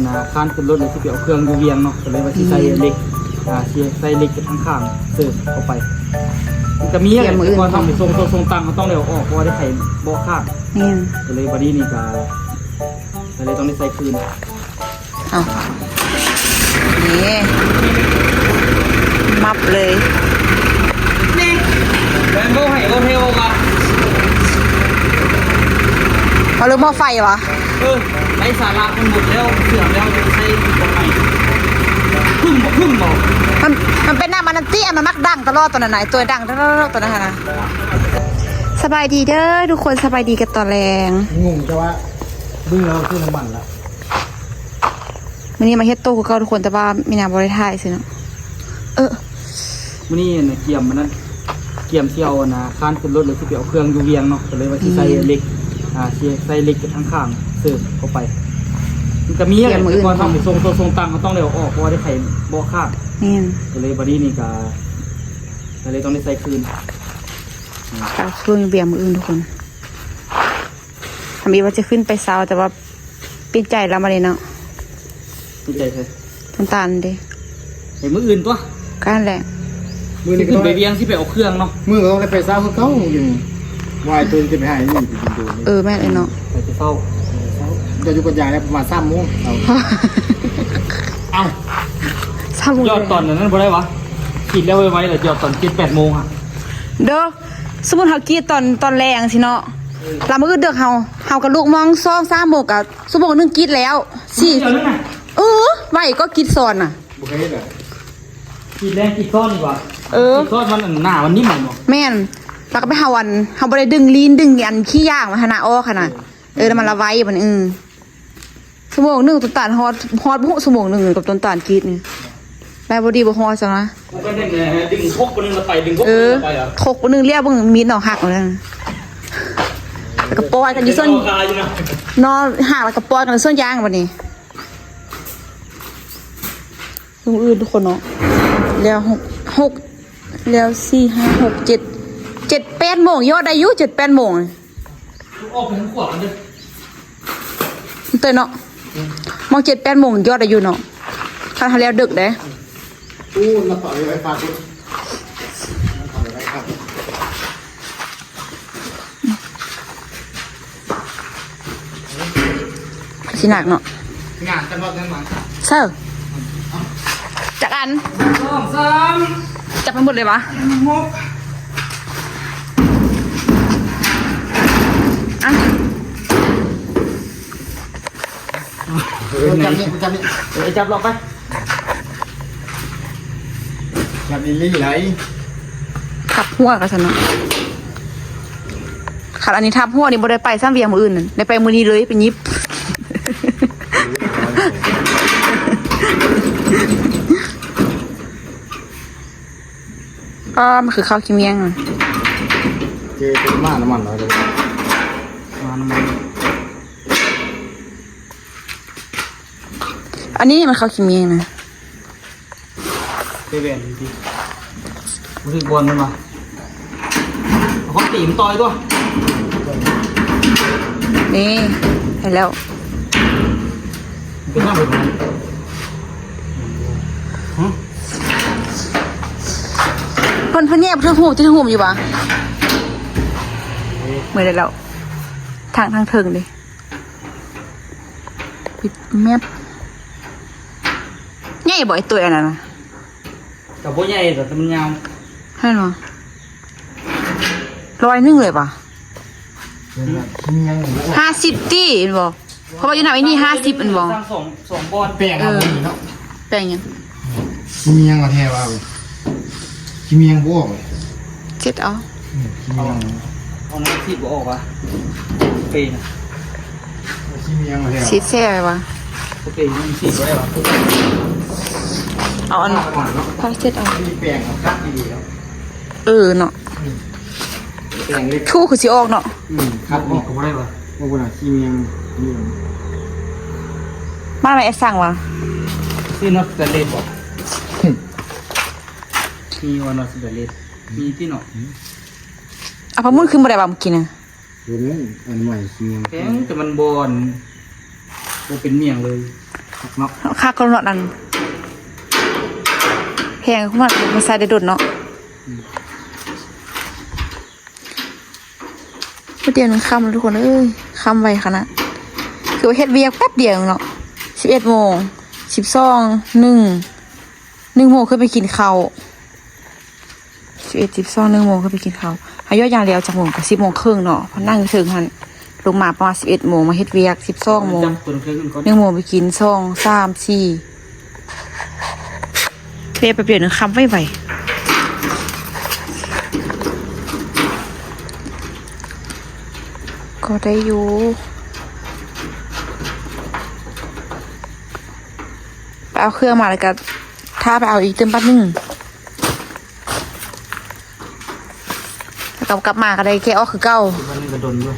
นะข้านขึ้นรถเลยที่ไปเอาเครื่องอยู่เวียงเนาะก็เลยว่าสิใส่เหล็กใส่เหล็กจากข้างๆเสิร์ฟเข้าไปจะมีอะไรก่อนทำในทรงตังเขาต้องเร็วออกเพราะว่าได้ใส่เบาะข้างก็เลยวันนี้นี่ก็เลยต้องได้ใส่คืนเอานี่มับเลยนี่แบงโก้ให้โอเทลกันเขาลืมหม้อไฟวะไร้สาระมันหมดแล้วเสื่อมแล้วจะใช้ตรงไหนพึ่งบอกมันเป็นหน้ามันตี้มันมักดังตลอดตอนไหนตัวดังตลอดตอนนั้นนะสบายดีเด้อทุกคนสบายดีกันตอนแรงงงจะว่าบึ้งแล้วคือน้ำมันละวันนี้มาเฮ็ดโต๊ะเขาทุกคนแต่ว่ามีน้ำบริทายสิเนาะวันนี้เนี่ยเกี่ยมมันนั้นเกี่ยมเที่ยวนะข้านขึ้นรถเลยที่ไปเอาเครื่องอยู่เวียงเนาะก็เลยว่าที่ใส่เหล็กใส่เหล็กจากข้างๆเสิร์ฟเข้าไปมันจะมีอะไรก่อนทำในทรงตังเขาต้องเร็วออกเพราะว่าได้ใส่เบาะข้างก็เลยวันนี้นี่ก็เลยต้องได้ใส่คืนเอาเครื่องเบียร์มืออื่นทุกคนทำอีว่าจะขึ้นไปเซาแต่ว่าปิดใจแล้วมาเลยเนาะปิดใจเลยน้ำตาลดิเห็นมืออื่นตัวกันแหละมือนี่ขึ้นไปเวียงที่ไปเอาเครื่องเนาะมือเราได้ไปเซาเขาอยู่วายตัวจะไปหายนี่ไปกินดูแม่เลยเนาะไปเฝ้าจะอยู่กับยายแล้วประมาณ3 โมงเอายอดตอนนั้นบ่ได้วะกินแล้วไว้เลยยอดตอน7-8 โมงอ่ะเด้อสมมุติเขากินตอนแรงสิเนาะเรามื้อเดือกเฮากับลูกมอง2-3 โมงกับชั่วโมงนึงกินแล้วไหวก็กินซอนน่ะบ่เคยเด้อกินแรงกินซ้อนดีกว่ากินซ้อนมันหน้ามันนิ่มหมดแม่นแล้วก็ไปเฮาบ่ได้ดึงลีนดึงอันขี้ย่างมาขนาดอ้อขนาดแล้วมันละไว้มันชั่วโมงนึงต้นตาลฮอดบ่ชั่วโมงนึงกับต้นตาลกินนี่ได้บ่ดีบ่ฮอดซะนะก็ได้ดึงพกคนนึงมาไปดึงพกไปอ่ะพกคนนึงเรียกเบิ่งมีดหนอหักแล้วแล้วก็ปล่อยกันอยู่ส่วนนอนหักแล้วก็ปล่อยกันส่วนยางบัดนี้ลุงอื่นทุกคนเนาะแล้ว6แล้ว4 5 6 7 8 โมงยอดได้อยู่7-8 โมงออกไปทั้งขวดเลยเตยเนาะมอง7-8 โมงยอดได้อยู่เนาะถ้าแล้วดึกเด้มาต่อเลยไว้ฝากด้วยสิหนักเนาะงานกันรอบนั้นมาเซอร์จักอัน2 3จับไปหมดเลยวะจับลงไปจับลี่ไหลทับหัวกันฉันเนาะขัดอันนี้ทับหัวนี่บ่ได้ไปซ้ำเวียงมืออื่นได้ไปมือนี้เลยไปยิบมันคือข้าวขี้เมียงเจเป็นมาน้ำมันเหรอเดี๋ยวน้ำมันอันนี้มันข้าวขี้เมียงนะเวนดีมันคือบนมันมาเขาตีมต่อยตัวนี่เห็นแล้วเป็นหน้าแบบนั้นเพิ่นแยกเพิ่งหูที่หูอยู่ปะเหมือนแล้วทางเทิงเลยปิดแมปง่ายบ่อยตัวอันนั้นนะกับพวกใหญ่แต่มันยาวใช่หรอ100 เลยปะ50ตีนบ่เพราะว่าอยู่ไหนนี่50อันบ่สองบอลแป้งเอาเนาะแป้งยังมียังมาแทว่ากิมียังบวกเจ็ดเอาเอาน้ำซีดบออกวะเป็นกิมียังมาแทซีดแซ่วะเป็นมันซีดไว้วะเอาอันพอเจ็ดเอามีแป้งเอาคัดดีแล้วเนาะแป้งเล็กคู่คือสิออกเนาะคัดออกก็ได้วะว่าคนกิมียังนี่มาไม่สั่งวะซีนอสเตเลสบอกมีวันนอสเตเลสมีที่หนอพะมุ่นขึ้นมาได้บ้างกินอ่ะดูนี่อันใหม่กิมียังแข็งแต่มันบอลเป็นเมี่ยงเลย เนาะ ค่าก็เนาะนั่นแพงขึ้นมาใส่ได้โดดเนาะเดี๋ยวนึงค่ำแล้วทุกคนเอ้ยค่ำไวขนาดคือว่าเฮ็ดเวียกแป๊บเดียวเนาะ11 โมง12 1โมงขึ้นไปกินข้าว11 12 1 โมงขึ้นไปกินข้าวหายอดอย่างเดียวจากโมงกับ10 โมงครึ่งเนาะพอนั่งถึงหันลงมาประมาณ11 โมงมาเฮ็ดเวียก12 โมง จับตัวเครื่องก่อน 1 โมงไปกิน2 3 4เปลี่ยนไปเปลี่ยนนึงคำไว้ไวก็ได้อยู่ไปเอาเครื่องมาแล้วก็ถ้าไปเอาอีกเติมแป๊บนึงแล้วกลับมาก็ได้แค่ออกคือเก้า วันนี้ก็โดนด้วย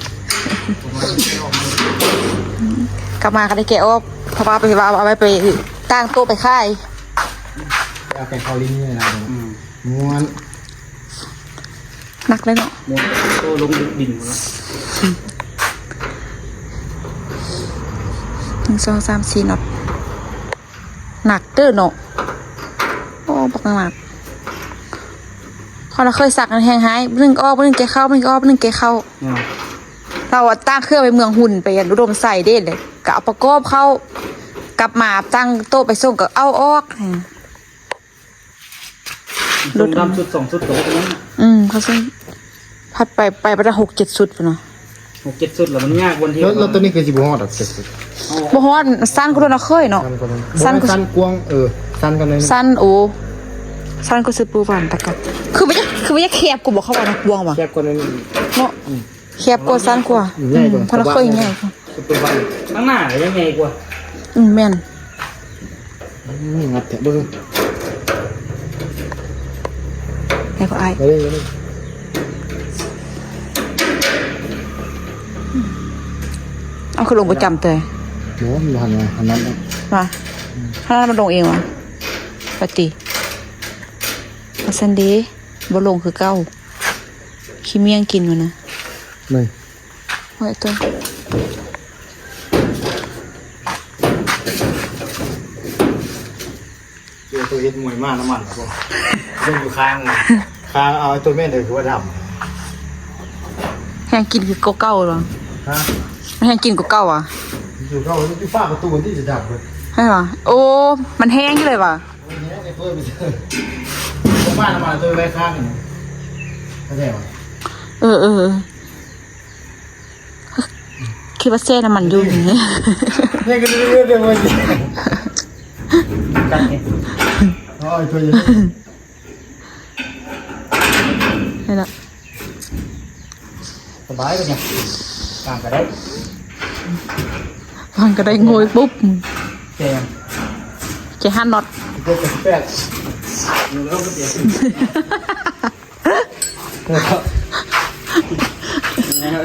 กลับมาก็ได้แค่ออกเพราะว่าไปว่าเอาไปตั้งโต๊ะไปค่าย เอาไปเข้าลิ้นนี่นะม้วน หนักเลยเนาะ หมดโตลงดินหมดแล้ว 1 2 3 4น็อตหนักเด้อเนาะโอ้บักหนักพอเราเคยสักกันแห้งหายนึงออกนึงแกเข้านึงออกนึงแกเข้า เนี่ย เราอะตั้งเครื่องไปเมืองหุ่นไปอุดมใส่เด้เลยก็เอาประกอบเข้ากลับมาตั้งโต๊ะไปส่งก็เอาออก ลงดำสุด2 สุดตัวตรงนั้น เขาซึ่งพัดไปประมาณ6-7 สุดเนาะ 6-7 สุดแล้วมันยากวันที่ แล้วตัวนี้คือสิบห้อดอกเจ็ดสิบ บ่ฮอดสั้นก็โดนเราเคยเนาะ สั้นกว้างสั้นกันเลย สั้นโอ้สั้นก็ซื้อปูหวานตะกันคือไม่ใช่แคบกูบอกเขาว่านักบวงว่ะ แคบกว่านั้น เนาะแคบกว่าสั้นกว่าเพราะเราเคยง่ายกว่า ตัววันข้างหน้ายังไงกว่า แม่น นี่งัดแถบเบิ้ง ไอ้ก็อาย ไปเลย เอาคือลงประจำเตย โน้มหันมาหันนั้น มาถ้ามันลงเองวะปกติมาซันเดย์บ่ลงคือเก้าขี้เมี่ยงกินมันนะ นี่ ไว้ตัว ตัวเฮ็ดมวยมากน้ำมันครับเรื่องอยู่ค้างเอาตัวแม่เลยคือว่าด แห้งกินคือเก้าหรอ ำฮะ แห้งกินเก้าอ่ะ อยู่เข้าที่ฝ้าประตูที่จะดับเลย ใช่หรอโอ้มันแห้งเลยว่ะ วันนี้ไอ้เพื่อนไปเจอตัวบ้านน้ำมันตัวไว้ข้างกันเข้าใจไหม เออคิดว่าเส้นน้ำมันอยู่อย่างนี้ นี่ก็เรื่องเดียวกัน กันเนี่ย อ๋อตัวใหญ่ นี่แหละ สบายกันเนี่ยกลางก็ได้ มันก็ได้งวยปุ๊บ แจม แกหันน็อต ตัวเป็นแปด อยู่แล้วก็เดี๋ยว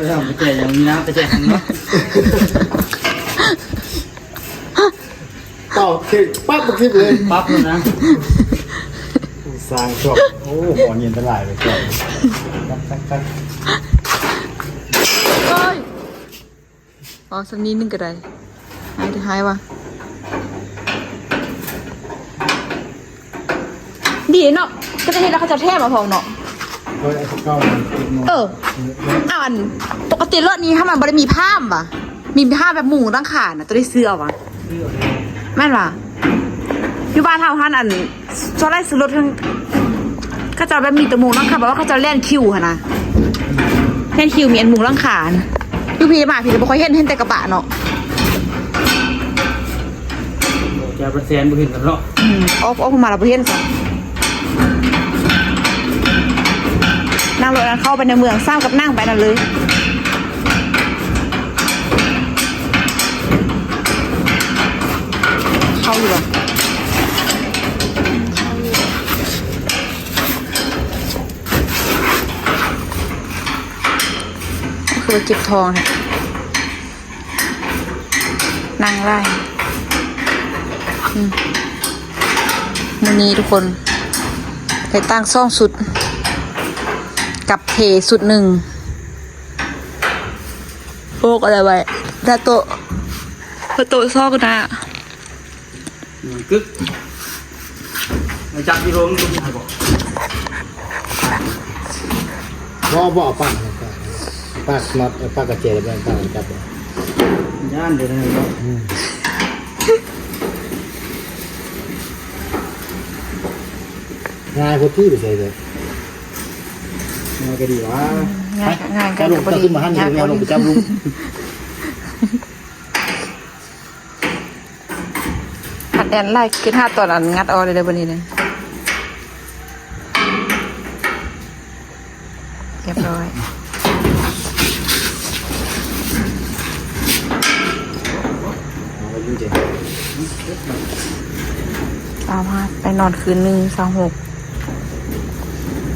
เรื่องไปแจกอย่างนี้นะไปแจกข้างนอก ต่อคือปั๊บมาคิดเลย ปั๊บเลยนะ สร้างจบโอ้หมอเย็นตลายเลยจบตัก เอ้ยอ๋อสักนิดนึงก็ได้หายว่ะดีเนาะก็จะเห็นแล้วเขาจะแทบมาพอเนาะ เฮ้ยไอ้เก้า อันปกติรถนี้ถ้ามันไม่ได้มีผ้าป่ะมีผ้าแบบหมูตั้งขาน่ะตัวได้ซื้อเอาวะแม่นป่ะอยู่บ้านเท่าท่านอันจะไล่ซื้อรถทั้งก็จะแบบมีแต่หมูตั้งขาแบบว่าเขาจะเล่นคิวค่ะนะเล่นคิวมีอันหมูตั้งขาอยู่พี่มาพี่จะไม่ค่อยเห็นแต่กระบะเนาะ จะประเซียนบุหินกันเนาะ ออกมาเราไปเห็นสินั่งรถนั้นเข้าไปในเมืองสร้างกับนั่งไปนั่นเลยเข้าอยู่อ่ะคือไปเก็บทองค่ะนั่งไล่วันนี้ทุกคนไปตั้งซ่องสุดกับเทสุดหนึ่งโปกอะไรไว้ถ้าโตะซอกนะ กึกมาจับที่โรงลูกให้บอก บ่เอาปั้นป้าน็อตป้ากระเจี๊ยบแล้วป้าจับเลย ย่านเดี๋ยวนี้ก็ ง่ายพอที่ไปใส่เลย มันก็ดีวะ ง่าย จับลงก็ขึ้นมาหันนี่ลงไปจับลุง หัดแอนไล่กินห้าตอนอันงัดเอาเลยเดี๋ยววันนี้เลยเรียบร้อยไปนอนคืนนึง26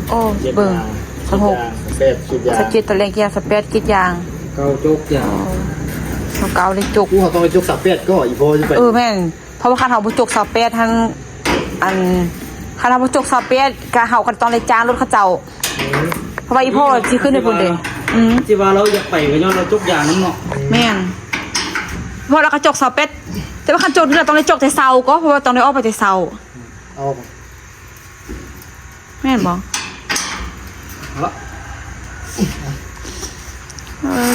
โอ้เบิ่ง26 เป็ดคิดยา สกิดตัวเล็กยาสเปซกิดยาง เกาโจ๊กอย่าง เขาเกาเลยจุก กูเขาต้องไปจุกสับเป็ดก็อีโพจะไป แม่นเพราะว่าคันเฮาบ่จุกสเปซทั้งอันคันเฮาบ่จุกสเปซก็เฮาก็ต้องเลยจ้างรถเขาเจ้าเพราะว่าอีพ่อสิขึ้นได้พุ่นเด้ที่ว่าเราอยากไปก็ย้อนเราโจ๊กอย่างนั้นเนาะ แม่นเพราะเราก็จกสเปซแต่ว่าคันจกนี่เราต้องได้จกแต่เช้าก็เพราะว่าต้องได้ออกไปแต่เช้า เอา แม่นบ่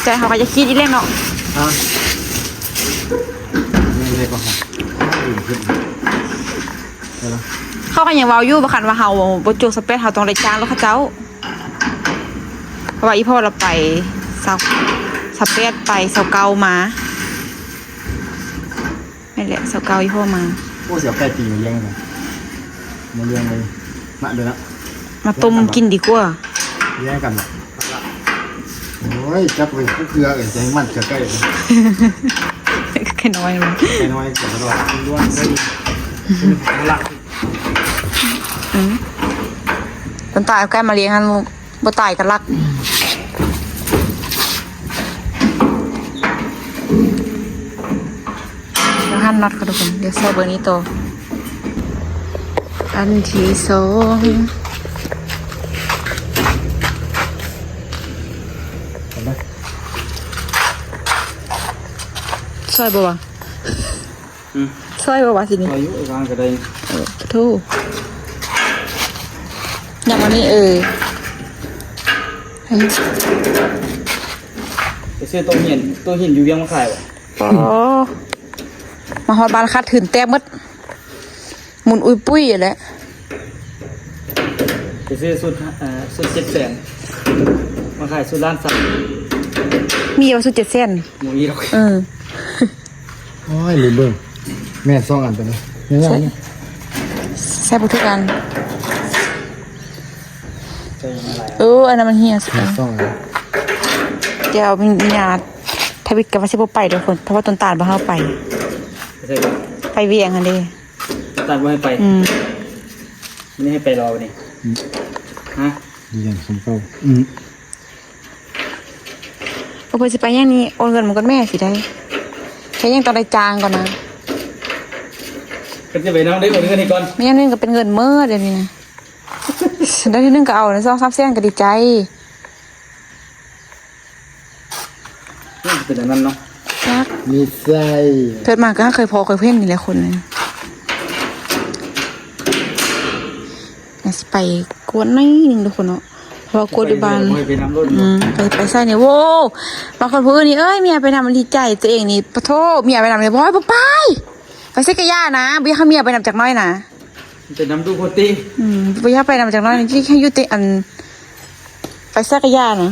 ใจเฮาก็จะคิดอีเล่นเนาะ ไม่เลยป่ะครับ เขาก็ยังเว้าอยู่บ่คันว่าเฮาบ่จกสเปซเฮาต้องได้จ้างรถเขาเจ้าเพราะว่าอีพ่อเราไปเช้าสเปซไปเช้าเก่ามานั่นแหละเช้าเก่าอีพ่อมา โอ้เสียไก่ตีมาเลี้ยงเลยมาเลี้ยงเลยมาเดี๋ยวนะ มาต้มกินดีกว่า เลี้ยงกันโอ้ยจับไปก็เกลือเอ๋ยใจมันเกลือไก่เลย แค่น้อยมั้ง ไก่น้อยเกลือกระดอกล้วนเลย หลัก ต้นตายเอาใกล้มาเลี้ยงฮันบ่ตายกันรักแล้วหั่นน็อตค่ะทุกคนเดี๋ยวใส่เบอร์นี้ต่ออันที่สองซอยบ่วะซอยบ่วะสินี่ อายุวางก็ได้ โธ่อย่างวันนี้ไปซื้อตัวหินอยู่เวียงมาขายวะ อ๋อมาฮอดบ้านคัดถืนแต้มมดหมุนอุ้ยปุ้ยอยู่แหล้ว ไปซื้อสุด700,000มาขายสุดล้านสัตว์ มีเอาสุด7 เส้น หมูอีหรอก โอ้ยลืมเบิ่งแม่ซ่องอันไปเลยยังไงเนี่ย แซ่บทุกอัน ใช่อะไร อันนั้นมันเฮียสุด แม่ซ่องอัน เดี๋ยวมีญาติทวิตกับว่าสิบ่ไปทุกคนเพราะว่าต้นตาลบ่เฮาไป ใช่ปะ ไปเวียงหั่นเด้ ตัดไว้ให้ไปไม่ได้ให้ไปรอวันนี้ฮะ ดีอย่างสมเข้า เพิ่นสิไปอย่างนี้โอนเงินมันก็แม่สิได้แค่ยังต้องได้จางก่อนนะ ก็จะไปน้องได้ก่อนเงินนี่ก่อน ไม่งั้นนึงก็เป็นเงินเมื่อเดี๋ยวนี้นะ ได้ที่นึงก็เอานะ2-3แสนก็ดีใจ นี่เป็นอย่างนั้นเนาะ รัก มีไส้ เกิดมาก็เคยพอเคยเพ่นนี่แหละคนนึงไปกวนน้อยหนึ่งทุกคนเนาะเพราะว่ากวนอยู่บ้าน ไปน้ำรถ ไปใส่เนี่ยโว้บางคนพูดนี่เมียไปนำมันดีใจตัวเองนี่ปะโทเมียไปนำเลยบอยไปใส่กระยานะบิให้เมียไปนำจากน้อยนะ เป็นน้ำดูโคตรี บิให้ไปนำจากน้อยนี่ที่ให้ยุติอันไปใส่กระยานะ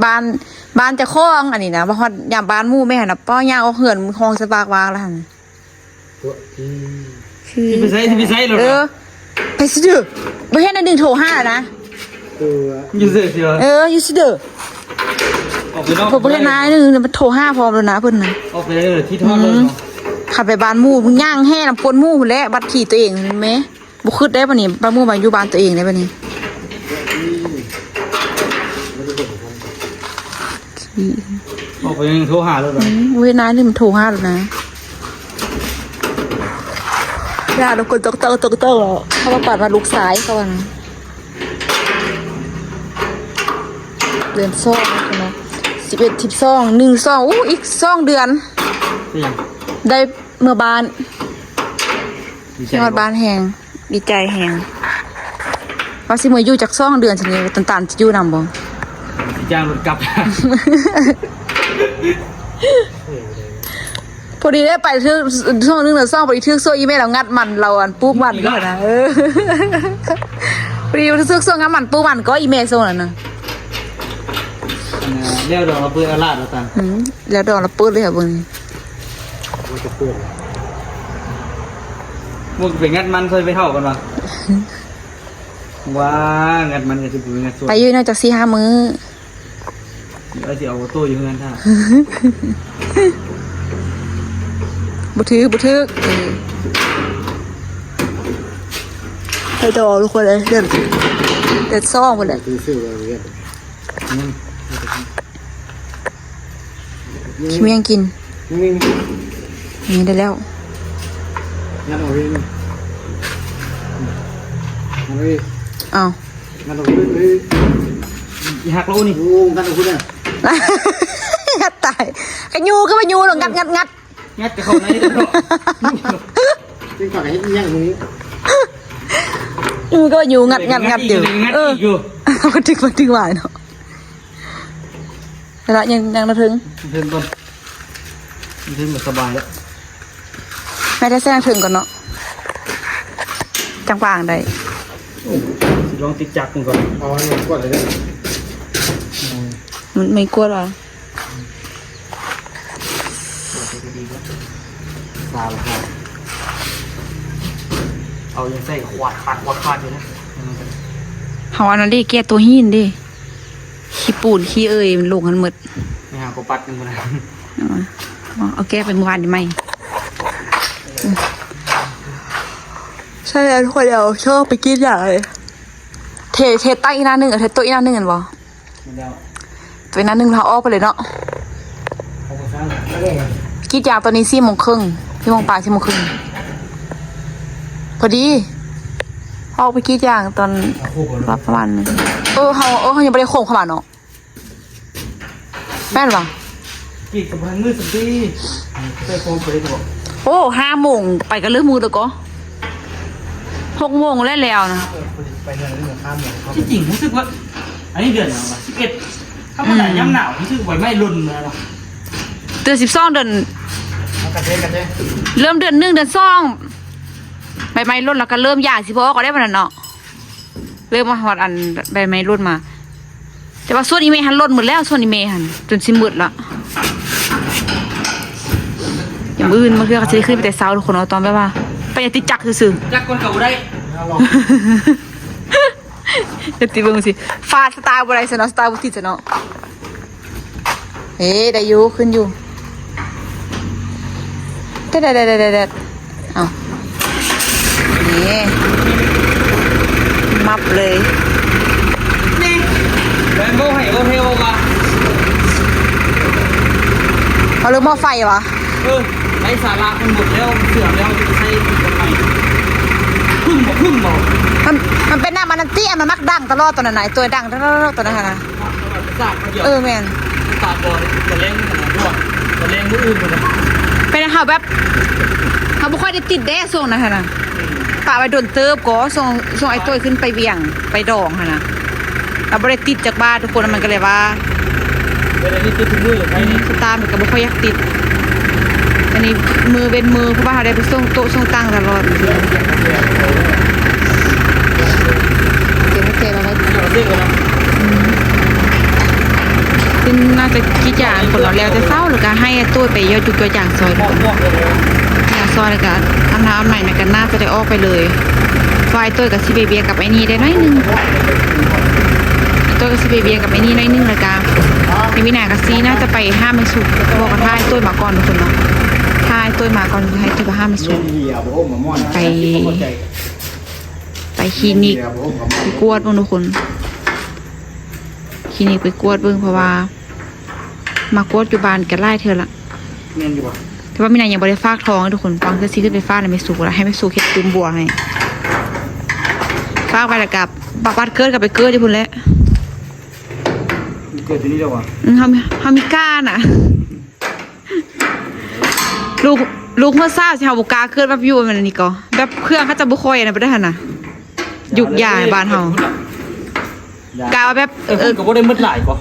บ้านจะคล้องอันนี้นะบ้านยามบ้านมู่แม่นะป้อย่าเอาเหือนคลองสปากวางแล้วหั่น ตัวที่ ที่ไปใส่หรอ ไปสิเด้อบ่เห็นอัน1โทร5นะ ตัว อยู่เสียอยู่สิเด้อ ออกไปนอก ผมบ่เห็นนายนึงมันโทร5พร้อมแล้วนะเพิ่นน่ะ ออกไปเลยที่ทอดเลยเนาะ ขับไปบ้านหมู่มึงย่างแห่น้ำปนหมู่พุ่นแหละบัดขี่ตัวเองเห็นไหมบ่คิดได้ปะนี่บ้านหมู่มาอยู่บ้านตัวเองได้ปะนี่ ออกไปยังโทรหาเลยเหรอ เว้ยนายนี่มันโทร5แล้วนะย่าทุกคนตกแล้วเขามาปัดมาลูกซ้ายเขาว่านะเรือนซ่อมเนาะ 11 12 1 2อู้อีก2เดือน เป็นยัง ได้เมื่อบ้าน ดีใจ ยอดบ้านแหงดีใจแหงว่าสิมาอยู่จาก2เดือนสินี่ตันๆจะอยู่นำบ่ จ้างรถกลับ พอดีได้ไปทึกช่วงนึงน่ะซ่องพอดีทึกโซอีเมลเรางัดมันเราอันปุ๊บมันก็นะพอดีทึกโซงัดมันปุ๊บมันก็อีเมลโซนั่นน่ะ เรียกดอกระเบือลาดแล้วตัง แล้วดอกละปื้ดเลยค่ะเบิ่ง มันจะเปื้อน มึงไปงัดมันเคยไปเท่ากันปะว้างัดมันจะเป็นงัดส่วน ไปอยู่น่าจะ4-5 มื้อ แล้วจะเอาตัวอยู่เงินท่า บ่ถือไปดอกทุกคนเลยเด็ดซ่องหมดเลย คือซื้อเราเรียน ชิมยังกิน นิ่ง นี่ได้แล้ว ๆงั้นเอาไว้นี่เอาไว้ อ้าว งั้นเอาไว้เลย อีหักโลนี่ โอ้งั้นเอาไว้เนี่ย งัดตายกระยูก็มายูหรองัด งัดกับเขาในเด้อ จริงๆฝากให้ยังตรงนี้ ยูก็มายูงัดเดี๋ยว งัดอีกอยู่ มันถึงหวายเนาะแล้วยังมาถึง เพิ่มต้นเพิ่มแบบสบายแล้ว ไม่ได้แซงถึงก่อนเนาะจังหวางได้ ลองติดจักรก่อน เอาให้หมดก่อนเลยเนี่ย มันไม่กลัวหรอ ตาละครับเอายังใส่ขวาดขาดอยู่นะ เฮาอันนั้นดิแกตัวหินดิขี้ปูนขี้เอ่ยมันลงกันหมด ไม่หาก็ปัดนึงมานะ เอาแก้ไปเมื่อวานดีไหมใช่แล้วทุกคนเดี๋ยวชอบไปกินอย่างเลยเทตั้งอีกหน้าหนึ่งเทตัวอีกหน้าหนึ่งกันบ่ มันแล้ว ตัวอีกหน้าหนึ่งเราออกไปเลยเนาะ เอาไปสร้าง กินยางตัวนี้4 โมงครึ่ง4 โมงปลาย4 โมงครึ่งพอดีออกไปกินยางตอนรับประมาณนึงเขายังไม่ได้โค้งเข้ามาเนาะแม่นปะ กี่กับพันมือสุดที่ใส่โฟมไปได้ตัว โอ้5 โมงไปกันเรื่องมือแล้วก็6 โมงแล้วนะ ไปเนี่ยเรื่องข้ามเนี่ยเขา ที่จริงรู้สึกว่า อันนี้เดือนอะไร11ถ้ามันไหนย้ำหนาวรู้สึกว่าไม่รุนเลยหรอ เดือน12เดือน เอากระเทย เริ่มเดือน1 เดือน2ใบไม้ร่นแล้วก็เริ่มหย่าสิพ่อก็ได้ปะนั่นเนาะเริ่มมาหอดอันใบไม้ร่นมา แต่ว่าส่วนอีเมหันร่นหมดแล้วส่วนอีเมหันจนสิมืดละอย่างอื่นมันคือเขาจะได้ขึ้นไปแต่เช้าทุกคนเอาตอนแบบว่าไปอย่าติดจักรซื่อ จักคนเก่าได้ เอาลอง ๆเดี๋ยวติเบิ่งสิฟาดสไตล์บ่ได้ซะเนาะสไตล์บ่ติดซะเนาะเฮ้ได้อยู่ขึ้นอยู่เด็ดเอานี่มับเลย นี่แบมโบ้ให้โอเทลมา เอาเรื่องหม้อไฟวะ ไร้สาระมันหมดแล้วเสื่อมแล้วจะใช้ทำไมพึ่งบอก มันเป็นหน้ามันเตี้ยมันมักดังตลอดตอนนั้นไหนตัวดังตลอดตอนนั้นนะ ศาสตร์มาเดียว แม่น ศาสตร์บอลจะเล่นขนาดด้วยจะเล่นมืออื่นกันนะ เป็นเขาแบบเขาบ่ค่อยได้ติดแด้ส่งนะฮะนะป่าไปโดนเติบก็ส่งไอ้ตัวขึ้นไปเวียงไปดองฮะนะเราบ่ได้ติดจากบ้านทุกคนมันก็เลยว่า เวลานี้ติดถึงมือใครนี่ สตาร์มันก็บ่ค่อยอยากติดอันนี้มือเป็นมือเพราะว่าเราได้ไปส่งโต๊ะส่งตั้งตลอดเดี๋ยวไม่เจอเราไว้ เราเรียกกันนะ ซึ่งน่าจะคิดอย่างคนเราแล้วจะเศร้าหรือก็ให้ตู้ไปยอดจุกยอดอย่างซอย มองเลย อย่างซอยแล้วก็ทำน้ำใหม่กันน่าจะได้ออกไปเลยไฟตัวกับซิเบเบียกับไอ้นี่ได้น้อยนึงตัวกับซิเบเบียกับไอ้นี่น้อยนึงแล้วก็มีวินากับซีน่าจะไปห้ามไม่สุกบอกกับท่ายตัวมาก่อนทุกคนเนาะท่ายตัวมาก่อนให้ตัวห้ามไม่สุก เหี้ยบ่โอ้หมอม่อน ไปคลินิกไปกวดเบิ่งทุกคนคลินิกไปกวดเบิ่งเพราะว่ามากวดอยู่บ้านกันไล่เธอละ เงินอยู่ป่ะ แต่ว่ามีนายยังบริฟากท้องให้ทุกคนฟังจะซีขึ้นไปฟาดเลยไม่สุกแล้วให้ไม่สุกเห็ดตุ้มบัวให้ฟากไปแล้วกับบักบัดเกิดกับไปเกิดที่พุ่นแล้ว เกิดที่นี่แล้ววะ เฮามีกล้าน่ะลูกเมื่อทราบสิเฮาบ่กล้าเกิดแบบอยู่มันนี่ก็แบบเครื่องเขาจะบ่ค่อยนะบ่ได้หั่นน่ะยุกยาในบ้านเฮากล้าว่าแบบ ก็บ่ได้มืดหลายก็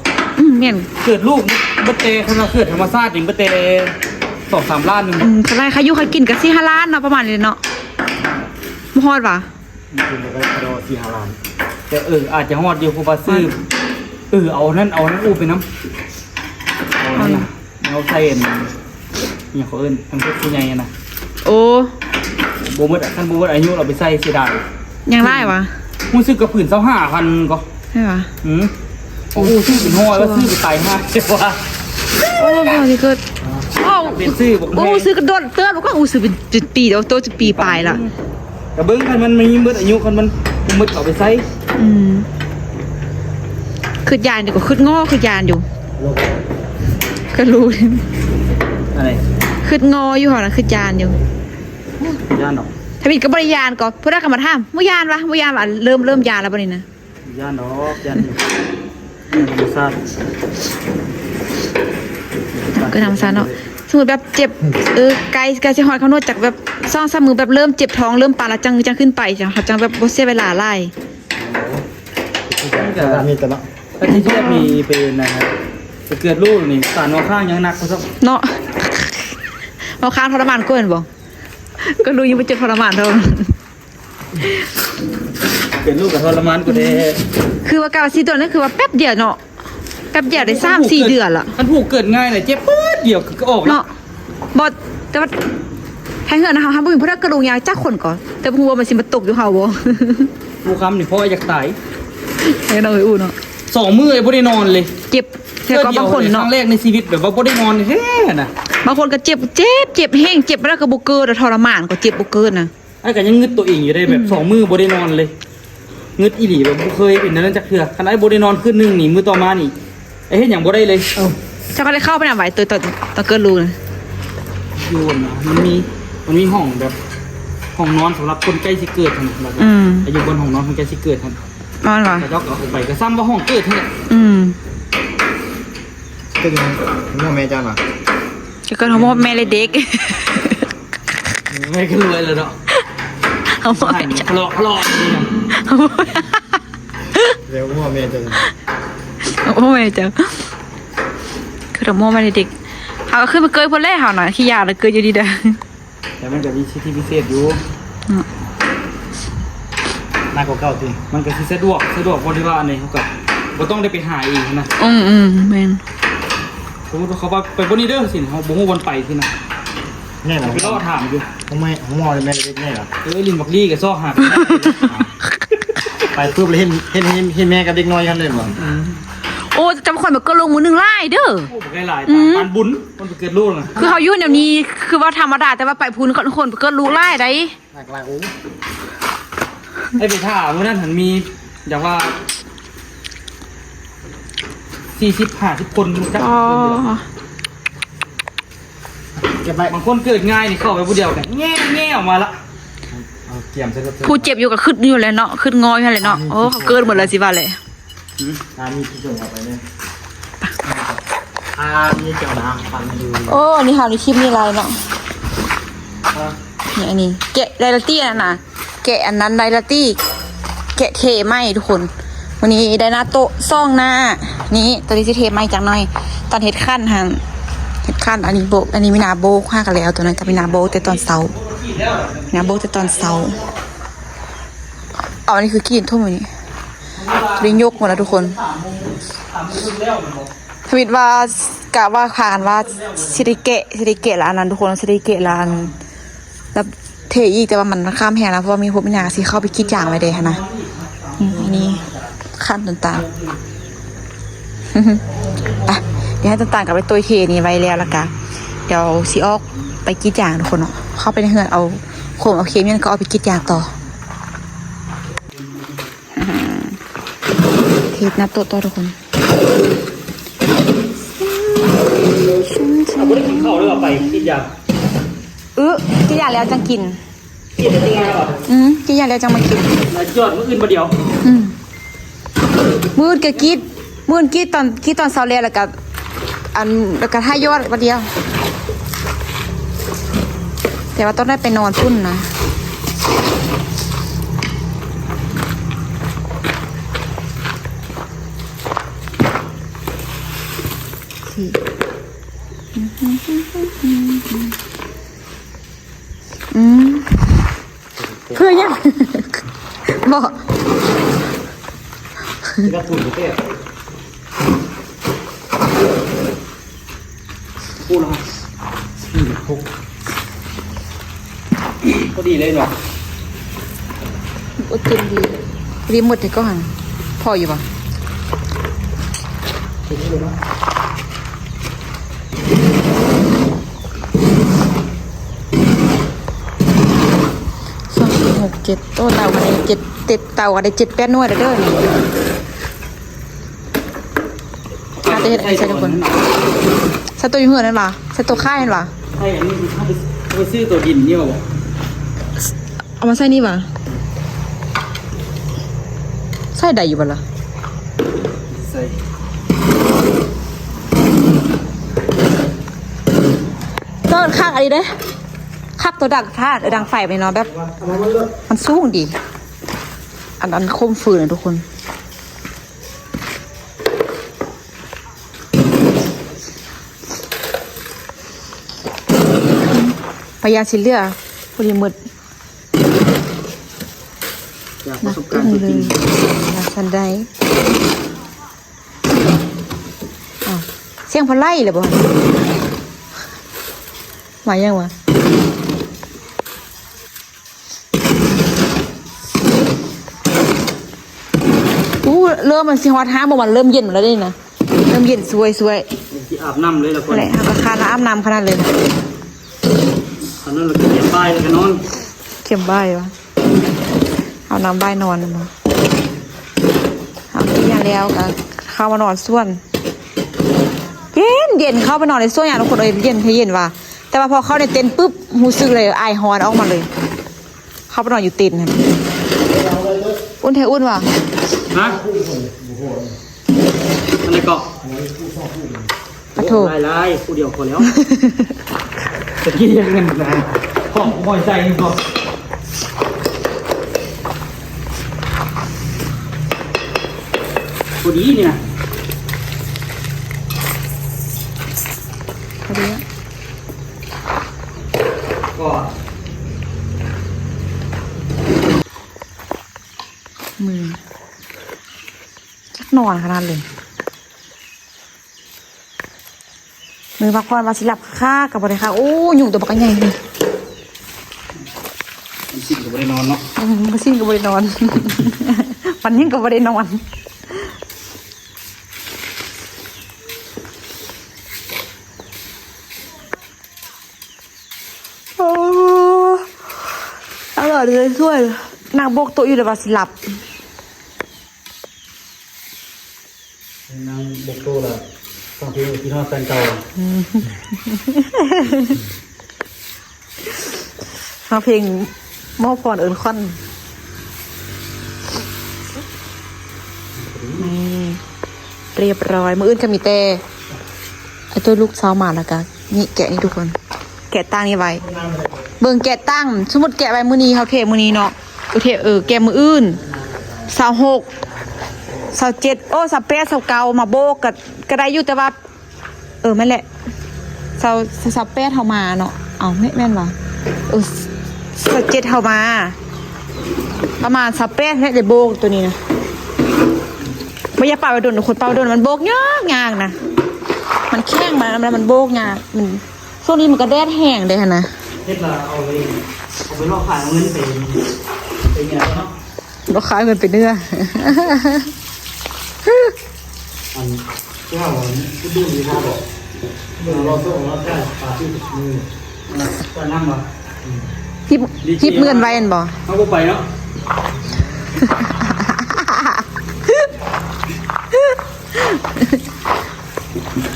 แม่น เกิดลูกบ่เตะขนาดเกิดธรรมชาติจริงบ่เตะ2-3 ล้านนึง สบายใครอยู่ใครกินก็4-5 ล้านเนาะประมาณนี้เนาะบ่ฮอดว่ะ คุณจะไปกระโดดที่ฮาลาน แต่อาจจะฮอดอยู่เพราะว่าซื้อเอานั่นอู้ไปน้ำเอานั่นน่ะเอาใส่เนี่ยเขาเอิ้นทางเพชรผู้ใหญ่น่ะ โอ้ บ่หมดท่านบ่หมดอายุเราไปใส่เสียดาย ยังไล่วะ ฮู้ซื้อกับผืน25,000ก็ ใช่ปะ โอ้ซื้อเป็นห้อยว่าซื้อไปตายห้าใช่ป่ะ โอ้พ่อที่เกิดโอ้ เป็นซื้อบอก โอ้ซื้อกระโดดเตือนบอกว่าโอ้ซื้อเป็นจุดปีเดี๋ยวโตจะปีปลายละ แต่เบิ้งคันมันมีมืดอายุคันมันมืดเอาไปใส่ คือยานอยู่ก็คืองอคือยานอยู่ โลก ก็รู้ อะไร คืองออยู่หรอนะคือยานอยู่ ย่านดอก ถ้าบิดกับบริยานก็เพื่อนกรรมท่ามมุยานวะเริ่มยานแล้วป่ะนี่นะ ย่านดอกย่านอยู่ธรรมชาติ ก็ทำซะเนาะสมมติแบบเจ็บไกลสิหอยเขาโนดจากแบบ2-3 มือแบบเริ่มเจ็บท้องเริ่มปานแล้วจังขึ้นไปจังเขาจังแบบบ่เสียเวลาไล่ แต่มีแต่เนาะ ถ้าที่เทียบมีเป็นนะครับจะเกิดลูกนี่สารว่าข้างยังหนักกว่าสัก เนาะเอาค้างทรมานกวนบ่ก็รู้ยังไปเจ็บทรมานเท่า เกิดลูกกับทรมานกูเด้ คือว่าการซีตัวนั้นคือว่าแป๊บเดียวเนาะแป๊บเดียวได้3-4 เดือนละ มันผูกเกิดง่ายเลยเจ็บปื๊ดเดียวก็ออกแล้ว เนาะบ่แต่ว่าให้เงินนะคะบ่มีผู้ใดกระดูกยางจักคนก่อนแต่บ่ฮู้ว่ามันสิมาตกอยู่เฮาบ่ ผูกคำนี่พ่ออยากตาย ให้น้องอู้เนาะ 2 มื้อไอ้บ่ได้นอนเลย เจ็บแต่ก็บางคน ค เนาะ รั้งแรกในชีวิตแบบว่าบ่ได้นอนแท้น่ะ บางคนก็เจ็บแห้งเจ็บแล้วก็บ่เกิดทรมานก็เจ็บบ่เกิดน่ะ ไอ้ก็ยังงึดตัวเองอยู่ได้แบบ2 มื้อบ่ได้นอนเลยงึดอีหลีแบบบ่เคยเป็นนั้นจักเทื่อคันไอ้บ่ได้นอนคืนนึงนี่มื้อต่อมานี่ไอ้เฮ็ดหยังบ่ได้เลย เจ้าก็ได้เข้าไปน่ะไหวตัวตอนเกิดลูกน่ะ อยู่นะมันมีห้องแบบห้องนอนสำหรับคนใกล้สิเกิดหั่นน่ะแบบอายุบนห้องนอนคนใกล้สิเกิดหั่น มันว่ะ แต่เจ้าก็เอาไปก็ซ้ำว่าห้องเกิดเท่านั้น ก็จะพ่อแม่จ้ามา จะเกิดของแม่เลยเด็ก ไม่ก็รวยเลยเนาะ เอาบ่ ให้พลอกนี่นะ เดี๋ยวพ่อแม่จะ โอ้ยเจ้าคือดอกโมมาเด็กเขาก็ขึ้นไปเกยพนแรกเขาหน่อยขี้ยาเลยเกยอยู่ดีเด้อ แต่มันก็มีสิทธิพิเศษอยู่ น่ากว่าเก่าจริง มันก็สิสะดวกบ่ได้ว่าอันนี้เขาก็บ่ต้องได้ไปหาเองนะ แม่น สมมุติว่าเขาว่าไปบ่นี้เด้อสิเขาบ่ฮู้วันไปสินะ แน่เหรอ ไปรอถามอยู่ ทำไมของมอเลยแม่เล็กแน่เหรอ ลินบักลี่ก็ซอกหา ไปปุ๊บเลยเห็นแม่กับเด็กน้อยกันเลยบ่ โอ้จำคนแบบก็ลงมือหนึ่งไล่เด้อ โอ้บ่หลายตาปานบุญมันไปเกิดลูกน่ะ คือเขาอยู่เดี๋ยวนี้คือว่าธรรมดาแต่ว่าไปพูนคนก็รู้ไล่ได้ หลากหลายโอ้ ไอ้ไปถามมื้อนั้นหันมีอย่างว่า40-50 คนจัก อ๋อ เก็บไป บางคนเกิดง่ายนี่เข้าไปผู้เดียวกันแง่ออกมาละ เอาเกี่ยมใส่รถ ผู้เจ็บอยู่กับขึ้นอยู่เลยเนาะขึ้นงอยอยู่เลยเนาะโอ้เขาเกินหมดเลยสิว่าเลย มีที่ส่งออกไปเนี่ยมีเจ้าดางฟันดู โอ้นี่ค่ะนี่คลิปนี่ไรเนาะนี่อันนี้แกะไดนาตี้นะแกะอันนั้นไดนาตี้แกะเทไหมทุกคนวันนี้ไดนาโตะซ่องหน้านี่ตอนนี้จะเทไหมจังหน่อยตอนเฮ็ดขั้นฮะเฮ็ดขั้นอันนี้โบกอันนี้มีนาโบกห้ากันแล้วตัวนั้นกับมีนาโบกแต่ตอนเสาร์มีนาโบกแต่ตอนเสาร์อ๋ออันนี้คือกินทุ่มนี้ลิ้นยกหมดแล้วทุกคนทวิตว่ากะว่าคานว่าสิริเกะร้านนั้นทุกคนสิริเกะร้านแล้วเทอีกแต่ว่ามันข้ามแหงแล้วเพราะว่ามีพวกมินาสิเข้าไปคิดอย่างไว้เลยนะอันนี้ขั้นต่างๆอ่ะเดี๋ยวให้ต่างๆกับไปตัวเทนี่ไว้แล้วละกันเดี๋ยวสิออกไปคิดอย่างทุกคนเนาะเข้าไปในเฮือนเอาโคมเอาเคมีนก็เอาไปคิดอย่างต่อเทปนับตัวทุกคน เอาบ่ได้กินข้าวเลยเอาไปกินยา กินอย่างแล้วจังกิน กินได้ไงวะ กินอย่างแล้วจังมากิน แล้วยอดมื้ออื่นบ่เดียว มืดกะกิด มื้อกี้ตอนเช้าแลแล้วก็แล้วก็ท่ายอดวันเดียว แต่ว่าต้องได้ไปนอนพุ่นนะเพื่อยังบอก กระตุ้นเต้พูดแล้ว46ก็ดีเลยเนาะ โอ้เต็มดีรีหมดเลยก็หันพออยู่ป่ะ2 4 6 7โต้เต่ากันได้7เต่ากันได้7-8 หน่วยแล้วเด้อนี่อาจจะเห็นอะไรใช่ทุกคนใส่ตัวอยู่เหือนั่นป่ะใส่ตัวค่ายนั่นป่ะ ใช่อันนี้คือถ้าไปซื้อตัวดินเนี่ยบอก เอามาใส่นี่ป่ะใส่ได้อยู่ป่ะล่ะ ใส่ ต้นข้างอะไรเด้คักตัวดังท่าดังไฟไปเนาะแบบมันสูงดีอันคมฝืนนะทุกคนพยาชิเลือพอดีหมด จากประสบการณ์จริง นักสันได้อ้าวเสียงพลไล่เลยบ่มายังวะเริ่มมันสิฮอต5 บ่มันเริ่มเย็นหมดแล้วนี่นะเริ่มเย็นสวย ที่อาบน้ำเลยละคน อะไรราคาน้ำน้ำขนาดเลยนะ ตอนนั้นเราเก็บป้ายแล้วก็นอน เข็มบ่ายวะเอาน้ำบ่ายนอนมาเอาที่อย่างแล้วก็เข้ามานอนส่วนเย็นเข้าไปนอนในส่วนอย่างทุกคนเย็นว่ะแต่ว่าพอเข้าในเต็นท์ปุ๊บรู้สึกเลยไอฮอนออกมาเลย เข้าไปนอนอยู่เต็นท์ครับอุ่นเทอุ่นว่ะ ฮะอันนี้ก็ ปะโถ ไล่ผู้เดียวพอแล้วจะกินยังไงนะของบ่อยใจนี่ก็ผู้ดีเนี่ย พอดีอะ ก็ มือจักนอนขนาดเลยมือพักผ่อนมาสิหลับค่ากับบริค่ะโอ้ยุ่งตัวบักใหญ่เลย มันสิ่งก็ไม่ได้นอนเนาะ มาสิ้นกับบรินอน วันนี้กับบรินอนโอ้อร่อยเลยช่วยนางโบกโตะอยู่เดี๋ยวมาสิหลับ นางบกโตละฟังเพลงที่นอนแฟนเก่า ฟังเพลงมอพรเอิญคอนนี่เรียบร้อยมืออื่นก็มีแต่ไอ้ตัวลูกสาวหมาแล้วกันนี่แกะนี่ทุกคน แกะตั้งนี่ไว้เบิ่งแกะตั้งสมมติแกะไว้มือนี้เขาเทมือนี้เนาะโอเคแกะมืออื่น26 27โอ้28 29มาโบกก็ได้อยู่แต่ว่าแม่นแหละ28เฮามาเนาะเอาแม่นว่ะ27เฮามาประมาณ28เนี่ยได้โบกตัวนี้นะบ่อย่าเป่าไปโดนคนเป่าโดนมันโบกยากนะมันแข็งมันโบกยากมันช่วงนี้มันก็แดดแห้งเด้หั่นนะ เฮ็ดละเอาไปลอกขายเอาเงินไปเงี้ยเนาะ บ่ขายเงินเป็นเนื้อ อันที่ว่าที่ดูดีครับบอกเราส่งเราแค่ปาที่มือ จะนั่งวะ ทิปเงินไว้อันบ่ เขาก็ไปเนาะ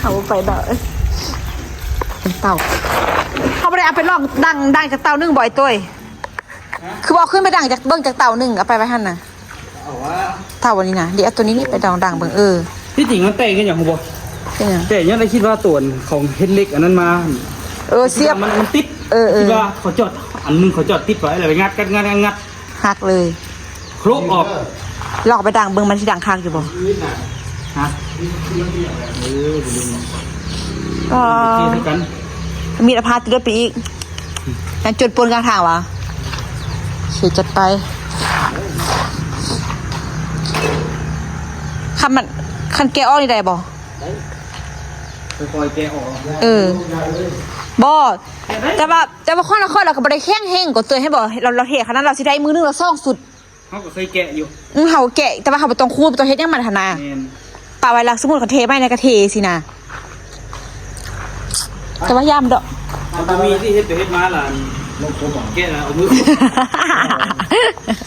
เอาไปเด้อเป็นเต่าเขาบ่ได้เอาไปลองดังจากเต่านึงบ่อยตัวคือบอกขึ้นไปดังจากเบิ่งจากเต่านึงเอาไปไว้หั่นน่ะ เอาว่า เต่าวันนี้นะเดี๋ยวเอาตัวนี้นี่ไปดังเบิ่ง ที่จริงมันแตกกันอย่างผมบอก เป็นหยัง แต่ยังได้คิดว่าตัวของเฮดเล็กอันนั้นมา เสียบ มันติด คิดว่าเขาจอดอันนึงเขาจอดติดไว้อะไรไปงัดงัด หักเลย ครบออก ลอกไปดังเบิ่งมันที่ดังคักอยู่บ่ ฮะก็ เทีกัน มีอภาติดไปอีกยังจุดปนกลางทางวะเสียจัดไปคันแกอ้อนี่ได้บ่ คอยแกะออก บ่แต่ว่าคนละคนเราก็บ่ได้แข้งเฮงกว่าตัวให้บ่เราเทขนาดเราสิได้มือนึงเราซ่องสุด เขาก็เคยแกะอยู่ เฮาแกะแต่ว่าเฮาบ่ต้องคูดบ่ต้องเฮ็ดหยังมันหั่นน่ะ แมน ป่าไว้ลักสมมุติเขาเทไปในกระเทสินะแต่ว่ายามดอก มันมีที่เฮ็ดไปเฮ็ดมาล่ะแกะเอามือ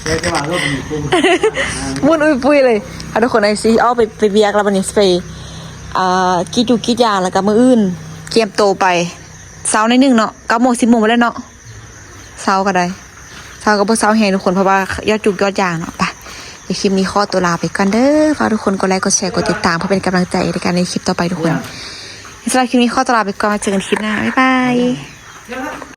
เลยจะมาเริ่มมีคุ้ม มุ่นอุ้ยปุ้ยเลยเอาทุกคนไอซีเอาไปเบียกแล้ววันนี้ไปกีดอยู่กีดยาแล้วก็มืออื่นเกียมโตไปเช้าในนึงเนาะ9 โมง 10 โมงไปแล้วเนาะเช้าก็ได้เช้าก็บ่เช้าแฮงทุกคนเพราะว่ายอดจุกยอดยางเนาะไปในคลิปนี้ขอตัวลาไปก่อนเด้อฝากทุกคนกดไลค์กดแชร์กดติดตามเพื่อเป็นกำลังใจในการในคลิปต่อไปทุกคนสำหรับคลิปนี้ขอตัวลาไปก่อนมาเจอกันคลิปหน้าบ๊ายบาย